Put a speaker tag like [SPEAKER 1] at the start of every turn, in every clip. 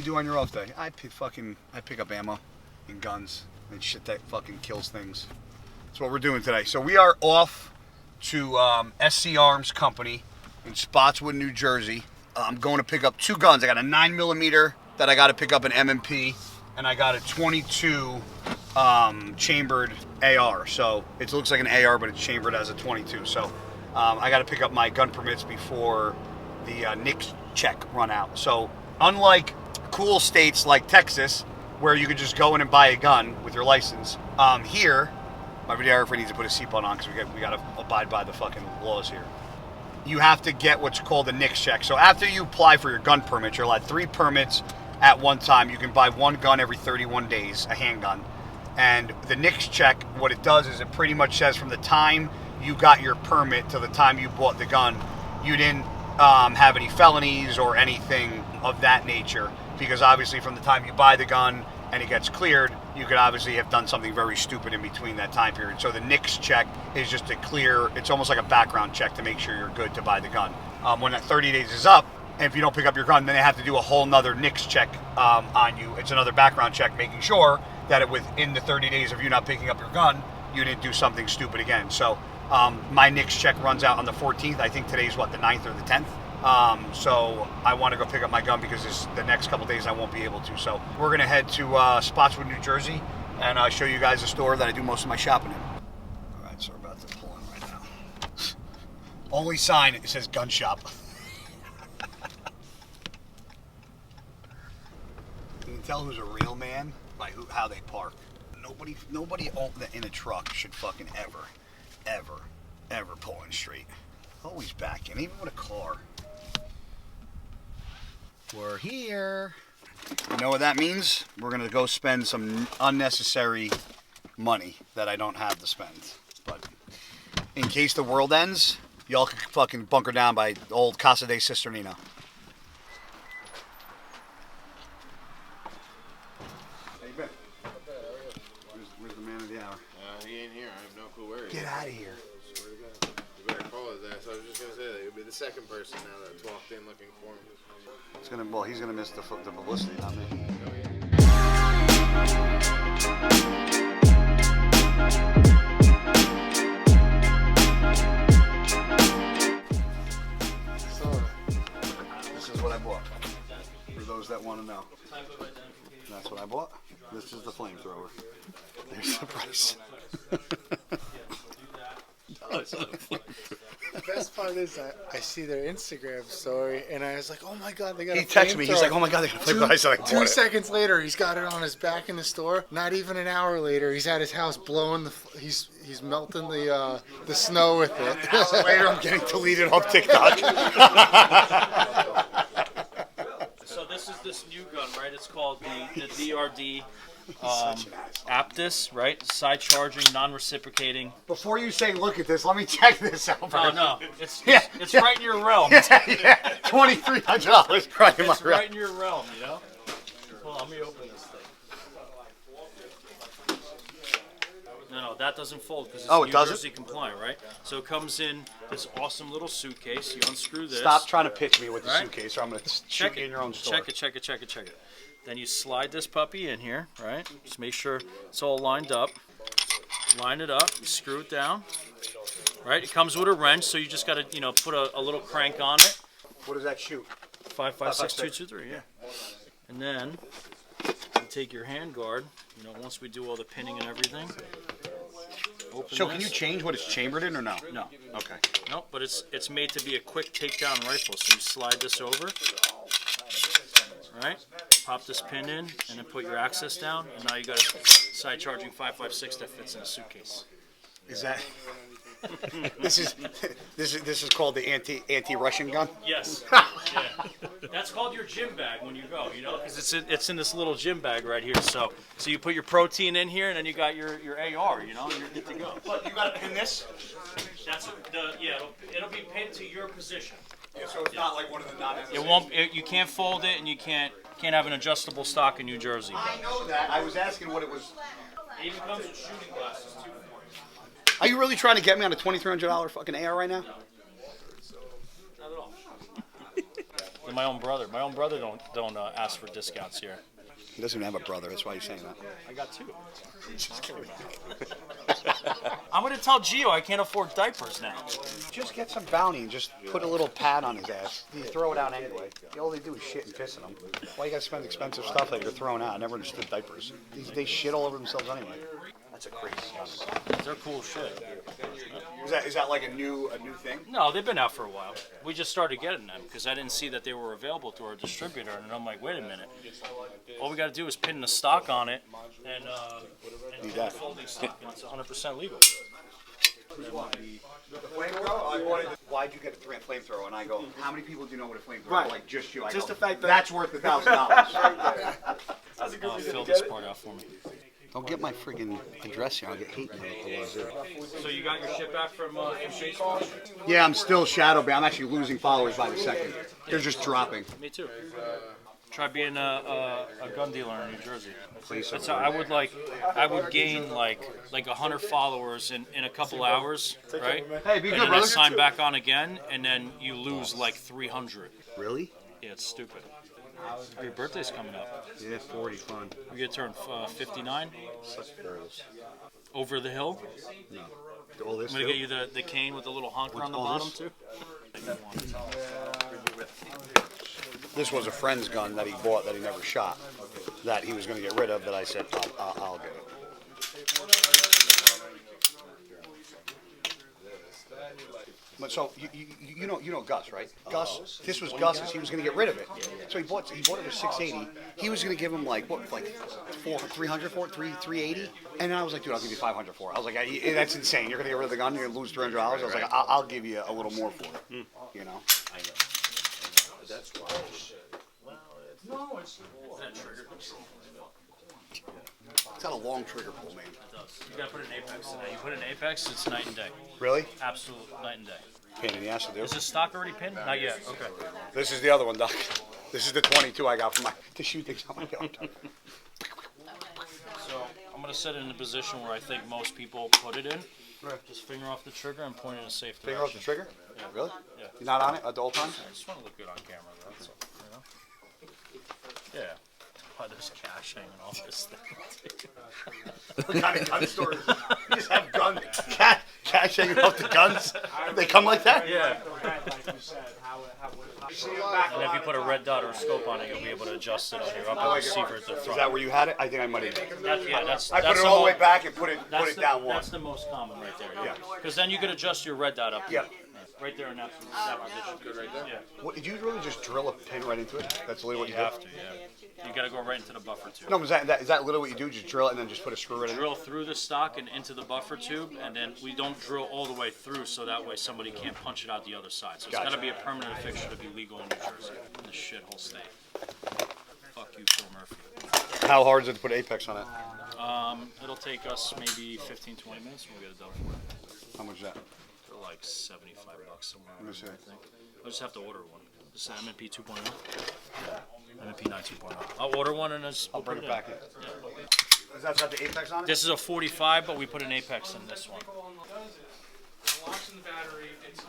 [SPEAKER 1] do on your off day? I pick up ammo and guns and shit that fucking kills things. That's what we're doing today. So we are off to SC Arms Company in Spotswood, New Jersey. I'm going to pick up 2 guns. I got a 9mm that I got to pick up an M&P, and I got a 22 chambered AR. So it looks like an AR, but it's chambered as a 22. So I got to pick up my gun permits before the NICS check run out. So unlike cool states like Texas, where you could just go in and buy a gun with your license, here, my videographer needs to put a seatbelt on because we got to abide by the fucking laws here. You have to get what's called a NICS check. So after you apply for your gun permit, you're allowed 3 permits at one time. You can buy 1 gun every 31 days, a handgun. And the NICS check, what it does is it pretty much says from the time you got your permit to the time you bought the gun, you didn't have any felonies or anything of that nature. Because obviously from the time you buy the gun and it gets cleared, you could obviously have done something very stupid in between that time period. So the NICS check is just to clear, it's almost like a background check to make sure you're good to buy the gun. When that 30 days is up, and if you don't pick up your gun, then they have to do a whole nother NICS check on you. It's another background check, making sure that within the 30 days of you not picking up your gun, you didn't do something stupid again. So my NICS check runs out on the 14th. I think today's what, the 9th or the 10th? So I want to go pick up my gun because the next couple days I won't be able to. So we're going to head to Spotswood, New Jersey, and show you guys a store that I do most of my shopping in. All right, so we're about to pull in right now. Only sign, it says gun shop. You can tell who's a real man by how they park. Nobody in a truck should fucking ever pull in straight. Always back in, even with a car. We're here. You know what that means? We're gonna go spend some unnecessary money that I don't have to spend. But in case the world ends, y'all can fucking bunker down by old Casa de Cisternino. How you been? Where's the man of the hour?
[SPEAKER 2] He ain't here. I have no clue where he is.
[SPEAKER 1] Get out of here.
[SPEAKER 2] You better call his ass. I was just gonna say that he'll be the second person now that's walked in looking for him.
[SPEAKER 1] He's gonna miss the publicity, not me. So, this is what I bought. For those that want to know. That's what I bought. This is the flamethrower. There's the price.
[SPEAKER 3] The best part is I see their Instagram story and I was like, oh my god, they got.
[SPEAKER 1] He texted me. He's like, oh my god, they got a flamethrower. I said, like,
[SPEAKER 3] 2 seconds later, he's got it on his back in the store. Not even an hour later, he's at his house blowing he's melting the snow with it.
[SPEAKER 1] An hour later, I'm getting deleted off TikTok.
[SPEAKER 4] So this is this new gun, right? It's called the DRD. Aptus, right? Side charging, non-reciprocating.
[SPEAKER 1] Before you say, look at this, let me check this out.
[SPEAKER 4] Oh no, it's right in your realm.
[SPEAKER 1] Yeah, $2,300 right in my
[SPEAKER 4] It's
[SPEAKER 1] realm.
[SPEAKER 4] right in your realm, you know. Hold on, let me open this thing. No, that doesn't fold because it's New Jersey compliant, right? So it comes in this awesome little suitcase. You unscrew this.
[SPEAKER 1] Stop trying to pitch me with the suitcase, or I'm going to shoot you in your own store.
[SPEAKER 4] Check it. Then you slide this puppy in here, right? Just make sure it's all lined up. Line it up, you screw it down, right? It comes with a wrench, so you just got to, put a little crank on it.
[SPEAKER 1] What does that shoot?
[SPEAKER 4] 5.56 yeah. And then you take your hand guard, once we do all the pinning and everything.
[SPEAKER 1] So can you change what it's chambered in or no?
[SPEAKER 4] No.
[SPEAKER 1] Okay.
[SPEAKER 4] No, but it's made to be a quick takedown rifle. So you slide this over, right? Pop this pin in, and then put your access down, and now you got a side charging 5.56 that fits in a suitcase.
[SPEAKER 1] Is that? This is called the anti-Russian gun.
[SPEAKER 4] Yes. Yeah. That's called your gym bag when you go, because it's in this little gym bag right here. So you put your protein in here, and then you got your AR, and you're good to go.
[SPEAKER 1] But you got to pin this.
[SPEAKER 4] That's it'll be pinned to your position.
[SPEAKER 1] Yeah, so it's not like one of the non-necessary.
[SPEAKER 4] It won't. You can't fold it, and you can't have an adjustable stock in New Jersey.
[SPEAKER 1] I know that. I was asking what it was.
[SPEAKER 4] It even comes with shooting glasses too.
[SPEAKER 1] Are you really trying to get me on a $2,300 fucking AR right now?
[SPEAKER 4] Not at all. my own brother. My own brother don't ask for discounts here.
[SPEAKER 1] He doesn't even have a brother. That's why he's saying that.
[SPEAKER 4] I got two. I'm gonna tell Gio I can't afford diapers now.
[SPEAKER 1] Just get some bounty and just put a little pad on his ass. You throw it out anyway. All they do is shit and piss in them. Why you gotta spend expensive stuff that you're throwing out? I never understood diapers. They shit all over themselves anyway. That's a crazy stuff.
[SPEAKER 4] They're cool shit.
[SPEAKER 1] Is that like a new thing?
[SPEAKER 4] No, they've been out for a while. We just started getting them because I didn't see that they were available through our distributor, and I'm like, wait a minute. All we got to do is pin the stock on it and folding stock, and it's 100% legal.
[SPEAKER 1] Why'd you get a flamethrower? And I go, how many people do you know what a flamethrower is?
[SPEAKER 3] Right.
[SPEAKER 1] Like, just you. I
[SPEAKER 3] Just
[SPEAKER 1] go,
[SPEAKER 3] the fact that-
[SPEAKER 1] that's worth $1,000.
[SPEAKER 3] That's a good reason
[SPEAKER 4] Fill
[SPEAKER 3] to
[SPEAKER 4] this
[SPEAKER 3] get it.
[SPEAKER 4] part out for me.
[SPEAKER 1] Don't get my friggin' address here. I'll get hate mail.
[SPEAKER 4] So you got your shit back from Facebook?
[SPEAKER 1] Yeah, I'm still shadow banned. I'm actually losing followers by the second. They're just dropping.
[SPEAKER 4] Me too. Try being a gun dealer in New Jersey.
[SPEAKER 1] Please.
[SPEAKER 4] That's how I would gain like 100 followers in a couple hours, right?
[SPEAKER 1] Hey, be good,
[SPEAKER 4] And then I
[SPEAKER 1] brother.
[SPEAKER 4] sign back on again, and then you lose like 300.
[SPEAKER 1] Really?
[SPEAKER 4] Yeah, it's stupid. Oh, your birthday's coming up.
[SPEAKER 1] Yeah, 40, fun.
[SPEAKER 4] You get turned 59.
[SPEAKER 1] Such girls.
[SPEAKER 4] Over the hill.
[SPEAKER 1] No. All this
[SPEAKER 4] I'm gonna get you the cane with the little honker on the
[SPEAKER 1] all
[SPEAKER 4] bottom
[SPEAKER 1] this?
[SPEAKER 4] too.
[SPEAKER 1] This was a friend's gun that he bought that he never shot. That he was going to get rid of. That I said, I'll get it. But so you know Gus, right? Gus, this was Gus's. He was going to get rid of it, so he bought it for $680. He was going to give him like 300 for it, 380. And then I was like, dude, I'll give you 500 for it. I was like, that's insane. You're going to get rid of the gun. You're going to lose $300. I was like, I'll give you a little more for it. You know.
[SPEAKER 2] That's why.
[SPEAKER 4] No, it's that trigger.
[SPEAKER 1] It's got a long trigger pull, man.
[SPEAKER 4] It does. You gotta put an apex in it. You put an apex, it's night and day.
[SPEAKER 1] Really?
[SPEAKER 4] Absolute night and day.
[SPEAKER 1] Pain in the ass to do.
[SPEAKER 4] Is this stock already pinned? Not yet. Okay.
[SPEAKER 1] This is the other one, Doc. This is the 22 I got to shoot things on my yard.
[SPEAKER 4] So I'm gonna set it in a position where I think most people put it in.
[SPEAKER 1] Right.
[SPEAKER 4] Just finger off the trigger and point in a safe direction.
[SPEAKER 1] Finger off the trigger?
[SPEAKER 4] Yeah.
[SPEAKER 1] Really?
[SPEAKER 4] Yeah.
[SPEAKER 1] You're not on it at the whole time?
[SPEAKER 4] I just want to look good on camera, though. That's all. You know? Yeah. Oh, there's cash hanging off this thing.
[SPEAKER 1] What kind of gun stores? You just have cash hanging off the guns? They come like that?
[SPEAKER 4] Yeah. And if you put a red dot or a scope on it, you'll be able to adjust it on your upper receiver at the
[SPEAKER 1] Is
[SPEAKER 4] front.
[SPEAKER 1] that where you had it? I think I might have.
[SPEAKER 4] That's
[SPEAKER 1] I put
[SPEAKER 4] that's
[SPEAKER 1] it
[SPEAKER 4] the
[SPEAKER 1] all the
[SPEAKER 4] mo-
[SPEAKER 1] way back and put it
[SPEAKER 4] That's
[SPEAKER 1] down one.
[SPEAKER 4] That's the most common right there.
[SPEAKER 1] Yeah.
[SPEAKER 4] Because then you could adjust your red dot up.
[SPEAKER 1] Yeah.
[SPEAKER 4] Right there in that position. Good right there. Yeah.
[SPEAKER 1] What, did you really just drill a pin right into it? That's literally what you
[SPEAKER 4] You have
[SPEAKER 1] do?
[SPEAKER 4] to, yeah. You got to go right into the buffer tube.
[SPEAKER 1] No, is that literally what you do? Just drill it and then just put a screw right in it?
[SPEAKER 4] Drill through the stock and into the buffer tube, and then we don't drill all the way through, so that way somebody can't punch it out the other side. So it's got to be a permanent fixture to be legal in New Jersey, in this shithole state. Fuck you, Phil Murphy.
[SPEAKER 1] How hard is it to put Apex on it?
[SPEAKER 4] It'll take us maybe 15, 20 minutes, and we'll get it done for it.
[SPEAKER 1] How much is that?
[SPEAKER 4] For like $75 somewhere.
[SPEAKER 1] Let me see.
[SPEAKER 4] I think. I'll just have to order one. This is MNP 2.0. Yeah. MNP 9 2.0. I'll order one and
[SPEAKER 1] I'll bring it back in. Does that have the Apex on it?
[SPEAKER 4] This is a 45, but we put an Apex in this one.
[SPEAKER 5] Locks in the battery, it's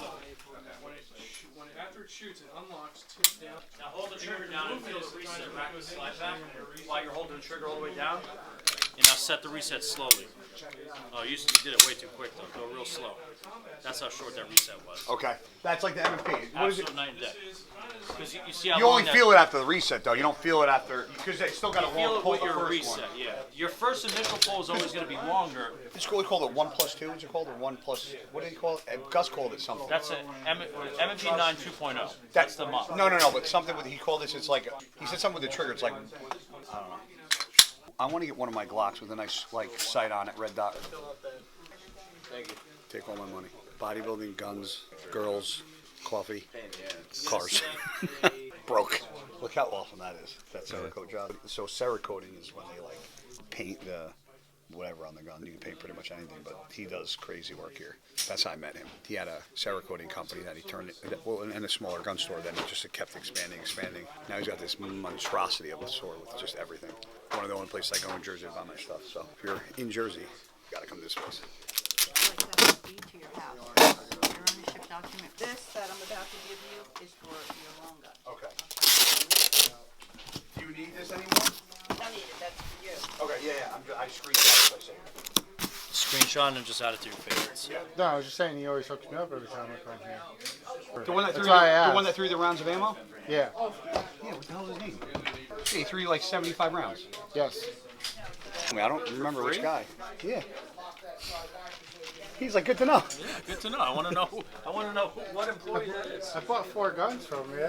[SPEAKER 5] after it shoots, it unlocks, tips down.
[SPEAKER 4] Now hold the trigger down and feel the reset rack the slide back while you're holding the trigger all the way down. And now set the reset slowly. Oh, you did it way too quick though. Go real slow. That's how short that reset was.
[SPEAKER 1] Okay. That's like the MP. What is it?
[SPEAKER 4] Absolute night and day. Because you see how
[SPEAKER 1] You
[SPEAKER 4] long
[SPEAKER 1] only
[SPEAKER 4] that,
[SPEAKER 1] feel it after the reset, though. You don't feel it after, because they still got a
[SPEAKER 4] feel
[SPEAKER 1] long
[SPEAKER 4] it
[SPEAKER 1] pull
[SPEAKER 4] with
[SPEAKER 1] the
[SPEAKER 4] your
[SPEAKER 1] first
[SPEAKER 4] reset.
[SPEAKER 1] one.
[SPEAKER 4] Yeah. Your first initial pull is always going to be longer.
[SPEAKER 1] It's called, we call it 1+2. What's it called? Or 1+, what did he call it? Gus called it something.
[SPEAKER 4] That's an MNP 9 2.0. That's the model.
[SPEAKER 1] No, but something with, he called this, it's like, he said something with the trigger. It's like, I don't know. I want to get one of my Glocks with a nice, like, sight on it, red dot.
[SPEAKER 2] Thank you.
[SPEAKER 1] Take all my money. Bodybuilding, guns, girls, coffee, cars. Broke. Look how awesome that is, that Cerakote job. So Cerakoting is when they like paint the whatever on the gun. You can paint pretty much anything, but he does crazy work here. That's how I met him. He had a Cerakoting company that he turned it, well, in a smaller gun store, then it just kept expanding. Now he's got this monstrosity of a store with just everything. One of the only places I go in Jersey to buy my stuff. So if you're in Jersey, you gotta come to this place.
[SPEAKER 6] Like that would be to your house. Your ownership document. This that I'm about to give you is for your loan gun.
[SPEAKER 1] Okay. need this anymore?
[SPEAKER 6] Don't need it, that's for you.
[SPEAKER 1] Okay, yeah. I screenshot it. I say.
[SPEAKER 4] Screenshot and just add it to your favorites.
[SPEAKER 3] No, I was just saying he always hooks me up every time I come here.
[SPEAKER 1] The one that
[SPEAKER 3] That's
[SPEAKER 1] threw
[SPEAKER 3] why I
[SPEAKER 1] the
[SPEAKER 3] asked.
[SPEAKER 1] one that threw the rounds of ammo?
[SPEAKER 3] Yeah.
[SPEAKER 1] Yeah, what the hell is his name? Yeah, he threw you like 75 rounds.
[SPEAKER 3] Yes.
[SPEAKER 1] I mean, I don't remember which guy. Yeah. He's like, good to know.
[SPEAKER 4] Yeah, good to know. I want to know. I want to know what employee that is.
[SPEAKER 3] I bought 4 guns from you.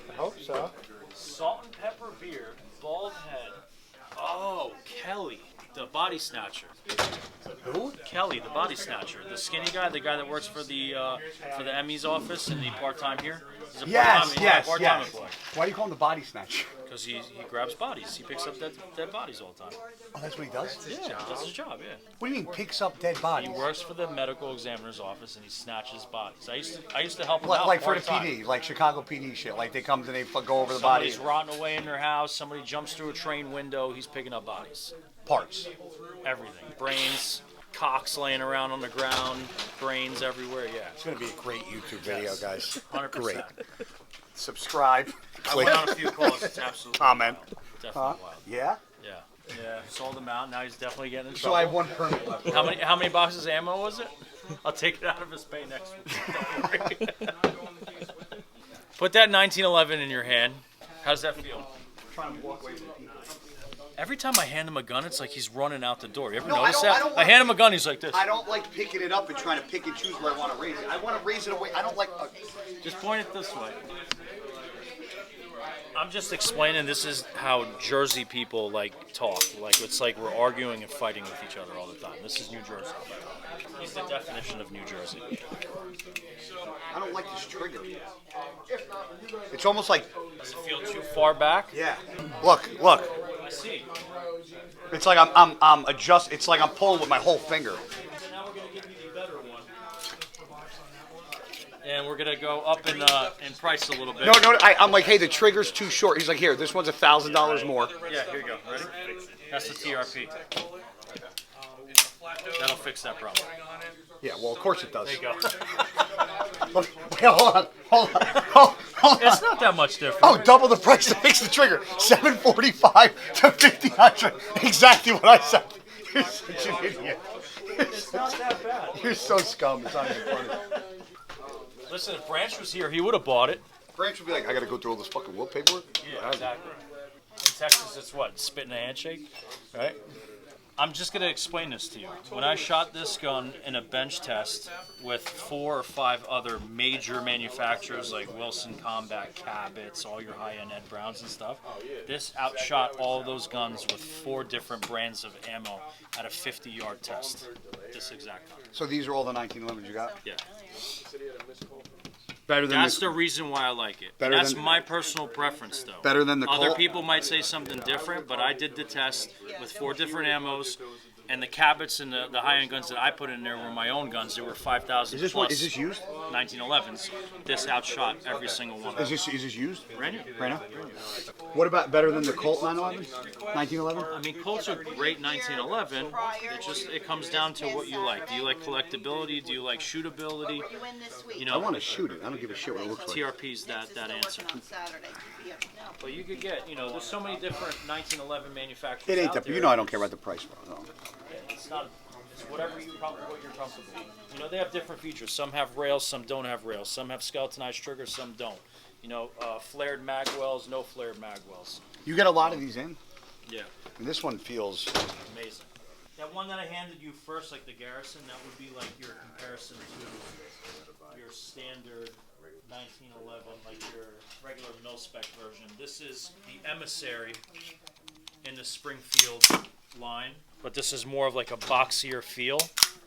[SPEAKER 3] I hope so.
[SPEAKER 4] Salt and pepper beard, bald head. Oh, Kelly, the body snatcher.
[SPEAKER 1] Who?
[SPEAKER 4] Kelly, the body snatcher, the skinny guy, the guy that works for the Emmys office and the part-time here. He's a part-time employee.
[SPEAKER 1] Why do you call him the body snatcher?
[SPEAKER 4] Because he grabs bodies. He picks up dead bodies all the time.
[SPEAKER 1] Oh, that's what he does?
[SPEAKER 4] Yeah, that's his job. Yeah.
[SPEAKER 1] What do you mean picks up dead bodies?
[SPEAKER 4] He works for the medical examiner's office and he snatches bodies. I used to help him
[SPEAKER 1] Like,
[SPEAKER 4] out
[SPEAKER 1] like for the
[SPEAKER 4] part-time.
[SPEAKER 1] PD, like Chicago PD shit. Like they come and they go over the body.
[SPEAKER 4] Somebody's rotting away in their house. Somebody jumps through a train window. He's picking up bodies.
[SPEAKER 1] Parts.
[SPEAKER 4] Everything. Brains, cocks laying around on the ground, brains everywhere. Yeah.
[SPEAKER 1] It's going to be a great YouTube video, guys.
[SPEAKER 4] 100%.
[SPEAKER 1] Great. Subscribe.
[SPEAKER 4] I went on a few calls. It's absolutely
[SPEAKER 1] Comment.
[SPEAKER 4] definitely wild.
[SPEAKER 1] Yeah?
[SPEAKER 4] Yeah. Sold him out. Now he's definitely getting in
[SPEAKER 1] So
[SPEAKER 4] trouble.
[SPEAKER 1] I have 1 permit left.
[SPEAKER 4] How many boxes of ammo was it? I'll take it out of his pay next week. Don't worry. Put that 1911 in your hand. How does that feel?
[SPEAKER 1] Trying to walk away from people.
[SPEAKER 4] Every time I hand him a gun, it's like he's running out the door. You ever
[SPEAKER 1] No, I
[SPEAKER 4] notice
[SPEAKER 1] don't- I
[SPEAKER 4] that?
[SPEAKER 1] don't
[SPEAKER 4] I
[SPEAKER 1] want-
[SPEAKER 4] hand him a gun, he's like this.
[SPEAKER 1] I don't like picking it up and trying to pick and choose where I want to raise it. I want to raise it away. I don't like.
[SPEAKER 4] Just point it this way. I'm just explaining this is how Jersey people like talk. Like it's like we're arguing and fighting with each other all the time. This is New Jersey. He's the definition of New Jersey.
[SPEAKER 1] I don't like this trigger. It's almost like.
[SPEAKER 4] Does it feel too far back?
[SPEAKER 1] Yeah. Look.
[SPEAKER 4] I see.
[SPEAKER 1] It's like I'm adjust. It's like I'm pulling with my whole finger.
[SPEAKER 4] So now we're gonna give you the better one. And we're gonna go up in price a little bit.
[SPEAKER 1] No. I'm like, hey, the trigger's too short. He's like, here, this one's $1,000 more.
[SPEAKER 4] Yeah, here you go. Ready? That's the TRP. That'll fix that problem.
[SPEAKER 1] Yeah, well, of course it does.
[SPEAKER 4] There you go.
[SPEAKER 1] Wait, hold on.
[SPEAKER 4] It's not that much different.
[SPEAKER 1] Oh, double the price to fix the trigger. $745 to $1,500. Exactly what I said. You're such an idiot.
[SPEAKER 4] It's not that bad.
[SPEAKER 1] You're so scum. It's not even funny.
[SPEAKER 4] Listen, if Branch was here, he would have bought it.
[SPEAKER 1] Branch would be like, I got to go through all this fucking wood paperwork.
[SPEAKER 4] Yeah, exactly. In Texas, it's what? Spit in a handshake? Right? I'm just going to explain this to you. When I shot this gun in a bench test with 4 or 5 other major manufacturers like Wilson Combat, Cabot's, all your high-end Ed Browns and stuff, this outshot all of those guns with 4 different brands of ammo at a 50-yard test. This exact gun.
[SPEAKER 1] So these are all the 1911s you got?
[SPEAKER 4] Yeah.
[SPEAKER 1] Better than
[SPEAKER 4] That's the reason why I like it.
[SPEAKER 1] Better
[SPEAKER 4] That's
[SPEAKER 1] than-
[SPEAKER 4] my personal preference, though.
[SPEAKER 1] Better than the
[SPEAKER 4] Other
[SPEAKER 1] Colt?
[SPEAKER 4] people might say something different, but I did the test with 4 different ammos, and the Cabots and the high-end guns that I put in there were my own guns. They were 5,000
[SPEAKER 1] Is this
[SPEAKER 4] plus
[SPEAKER 1] one? Is this used?
[SPEAKER 4] 1911s. This outshot every single one.
[SPEAKER 1] Is this used?
[SPEAKER 4] Brand new.
[SPEAKER 1] Right now? What about better than the Colt 911? 1911?
[SPEAKER 4] I mean, Colts are great 1911. It comes down to what you like. Do you like collectability? Do you like shootability?
[SPEAKER 6] You win this week.
[SPEAKER 4] You
[SPEAKER 1] I
[SPEAKER 4] know,
[SPEAKER 1] want to shoot it. I don't give a shit what it looks like.
[SPEAKER 4] TRP's that answer.
[SPEAKER 6] On Saturday. Yeah, no.
[SPEAKER 4] But you could get, there's so many different 1911 manufacturers
[SPEAKER 1] It ain't
[SPEAKER 4] out
[SPEAKER 1] that.
[SPEAKER 4] there.
[SPEAKER 1] You know I don't care about the price, bro. No.
[SPEAKER 4] It's not. It's whatever what you're comfortable with. They have different features. Some have rails, some don't have rails. Some have skeletonized triggers, some don't. Flared mag wells, no flared mag wells.
[SPEAKER 1] You get a lot of these in.
[SPEAKER 4] Yeah,
[SPEAKER 1] And this one feels.
[SPEAKER 4] amazing. That one that I handed you first, like the Garrison, that would be like your comparison to your standard 1911, like your regular mil-spec version. This is the Emissary in the Springfield line, but this is more of like a boxier feel,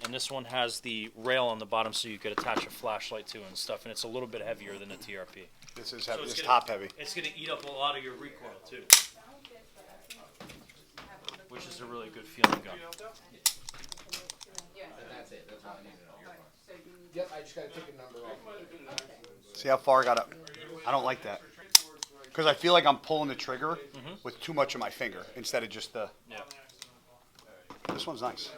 [SPEAKER 4] and this one has the rail on the bottom so you could attach a flashlight to and stuff, and it's a little bit heavier than the TRP.
[SPEAKER 1] This is
[SPEAKER 4] So
[SPEAKER 1] heavy.
[SPEAKER 4] it's
[SPEAKER 1] It's
[SPEAKER 4] gonna-
[SPEAKER 1] top heavy.
[SPEAKER 4] It's going to eat up a lot of your recoil too, which is a really good feeling gun.
[SPEAKER 3] Yep, I just gotta take a number off.
[SPEAKER 1] See how far I got up? I don't like that. Because I feel like I'm pulling the trigger with too much of my finger instead of just the.
[SPEAKER 4] Yeah.
[SPEAKER 1] This one's nice.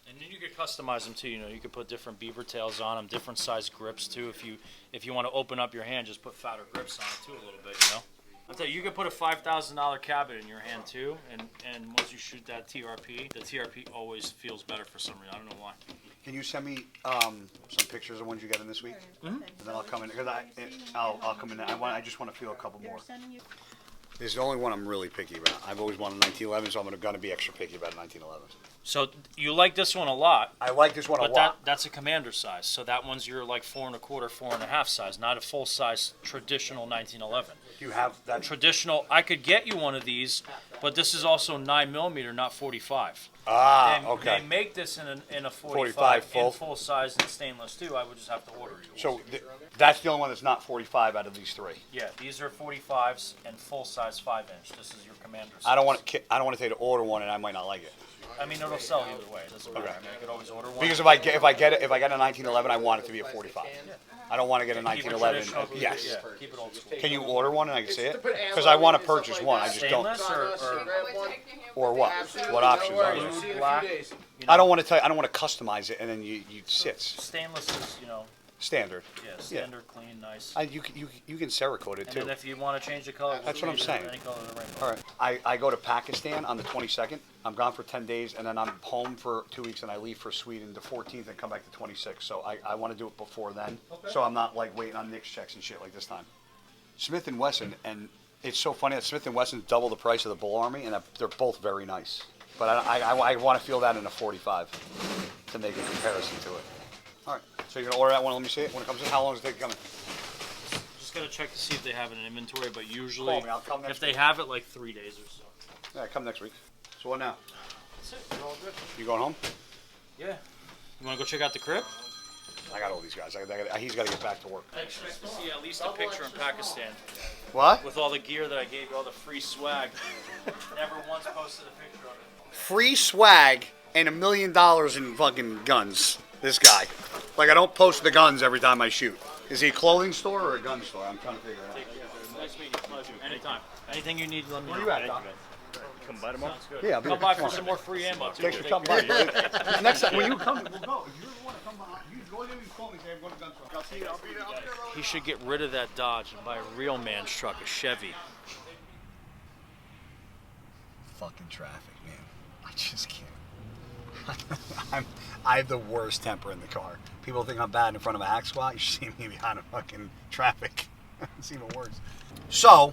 [SPEAKER 4] And then you could customize them too. You know, you could put different beaver tails on them, different size grips too. If you want to open up your hand, just put fatter grips on it too a little bit. You know. I'll tell you, you could put a $5,000 cabinet in your hand too, and once you shoot that TRP, the TRP always feels better for some reason. I don't know why.
[SPEAKER 1] Can you send me some pictures of ones you got in this week? And then I'll come in because I'll come in. I just want to feel a couple more. This is the only one I'm really picky about. I've always wanted 1911, so I'm gonna be extra picky about 1911.
[SPEAKER 4] So you like this one a lot.
[SPEAKER 1] I like this one a
[SPEAKER 4] But
[SPEAKER 1] lot.
[SPEAKER 4] that's a commander size. So that one's your like 4 1/4, 4 1/2 size, not a full size traditional 1911.
[SPEAKER 1] You have that.
[SPEAKER 4] Traditional, I could get you one of these, but this is also 9mm, not 45.
[SPEAKER 1] Okay.
[SPEAKER 4] They make this in a
[SPEAKER 1] 45
[SPEAKER 4] 45 in full size and stainless too. I would just have to order you.
[SPEAKER 1] So that's the only one that's not 45 out of these three.
[SPEAKER 4] Yeah, these are 45s and full size 5-inch. This is your commander size.
[SPEAKER 1] I don't want to take to order one and I might not like it.
[SPEAKER 4] I mean, it'll sell either way. It doesn't matter. I mean, I could always order one.
[SPEAKER 1] Because if I get a 1911, I want it to be a 45. I don't want to get a
[SPEAKER 4] Keep it
[SPEAKER 1] 1911.
[SPEAKER 4] traditional,
[SPEAKER 1] Yes.
[SPEAKER 4] Yeah, keep it old school.
[SPEAKER 1] Can you order one and I can see it? Because I want to purchase one. I just don't.
[SPEAKER 4] Stainless
[SPEAKER 1] Or what? What options are there?
[SPEAKER 4] blue, black? You know,
[SPEAKER 1] I don't want to tell you. I don't want to customize it and then you sits
[SPEAKER 4] Stainless is,
[SPEAKER 1] standard.
[SPEAKER 4] yeah, standard, clean, nice.
[SPEAKER 1] You can Cerakote it
[SPEAKER 4] And
[SPEAKER 1] too.
[SPEAKER 4] then if you want to change the color,
[SPEAKER 1] That's what I'm saying.
[SPEAKER 4] Any color of the rainbow.
[SPEAKER 1] All right. I go to Pakistan on the 22nd. I'm gone for 10 days, and then I'm home for 2 weeks, and I leave for Sweden the 14th and come back the 26th. So I want to do it before then, so I'm not like waiting on Nick's checks and shit like this time. Smith & Wesson, and it's so funny that Smith & Wesson's double the price of the Bull Army, and they're both very nice. But I want to feel that in a 45 to make a comparison to it. All right. So you're gonna order that one? Let me see it when it comes in. How long does it take to come in?
[SPEAKER 4] Just gotta check to see if they have it in inventory, but usually,
[SPEAKER 1] Call me, I'll come next
[SPEAKER 4] if they have it, like 3 days or so.
[SPEAKER 1] Yeah, come next week. So what now?
[SPEAKER 4] That's it. You're all good.
[SPEAKER 1] You going home?
[SPEAKER 4] Yeah. You wanna go check out the crib?
[SPEAKER 1] I got all these guys. He's got to get back to work.
[SPEAKER 4] Thanks to see at least a picture in Pakistan
[SPEAKER 1] What?
[SPEAKER 4] with all the gear that I gave you, all the free swag. Never once posted a picture of it.
[SPEAKER 1] Free swag and $1 million in fucking guns. This guy. Like I don't post the guns every time I shoot. Is he a clothing store or a gun store? I'm trying to figure it out.
[SPEAKER 4] Nice meeting you. Pleasure. Anytime. Anything you need, let me know.
[SPEAKER 1] Where you at, Doc?
[SPEAKER 4] Come by tomorrow. Sounds good.
[SPEAKER 1] Yeah, I'll be
[SPEAKER 4] Come
[SPEAKER 1] there.
[SPEAKER 4] by for some more free ammo too.
[SPEAKER 1] Thanks for coming by. Next time when you come, we'll go. If you want to come by, you go there and call me. Say I'm going to gun store. I'll see you. I'll be there.
[SPEAKER 4] He should get rid of that Dodge and buy a real man's truck, a Chevy.
[SPEAKER 1] Fucking traffic, man. I just can't. I have the worst temper in the car. People think I'm bad in front of a hack squat. You should see me behind a fucking traffic. It's even worse. So,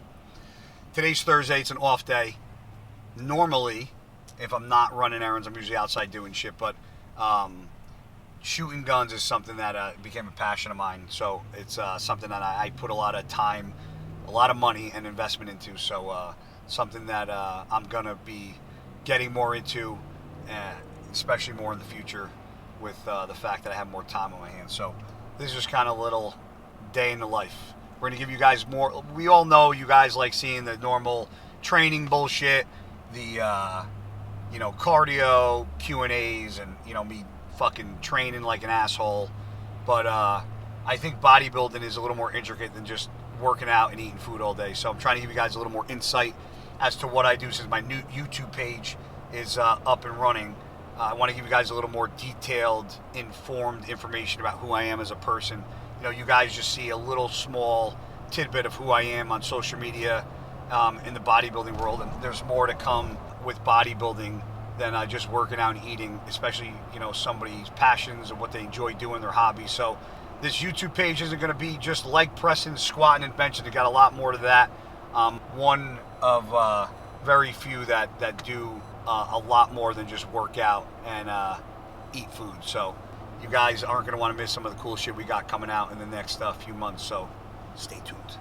[SPEAKER 1] today's Thursday. It's an off day. Normally, if I'm not running errands, I'm usually outside doing shit. But shooting guns is something that became a passion of mine. So, it's something that I put a lot of time, a lot of money and investment into. So, something that I'm going to be getting more into, especially more in the future with the fact that I have more time on my hands. So this is just kind of a little day in the life. We're going to give you guys more. We all know you guys like seeing the normal training bullshit, the, cardio, Q&As, and, me fucking training like an asshole. But I think bodybuilding is a little more intricate than just working out and eating food all day. So I'm trying to give you guys a little more insight as to what I do since my new YouTube page is up and running. I want to give you guys a little more detailed, informed information about who I am as a person. You guys just see a little small tidbit of who I am on social media in the bodybuilding world, and there's more to come with bodybuilding than just working out and eating, especially, somebody's passions and what they enjoy doing, their hobbies. So this YouTube page isn't going to be just leg pressing, squatting, and benching. It got a lot more to that. One of very few that do a lot more than just work out and eat food. So you guys aren't going to want to miss some of the cool shit we got coming out in the next few months. So stay tuned.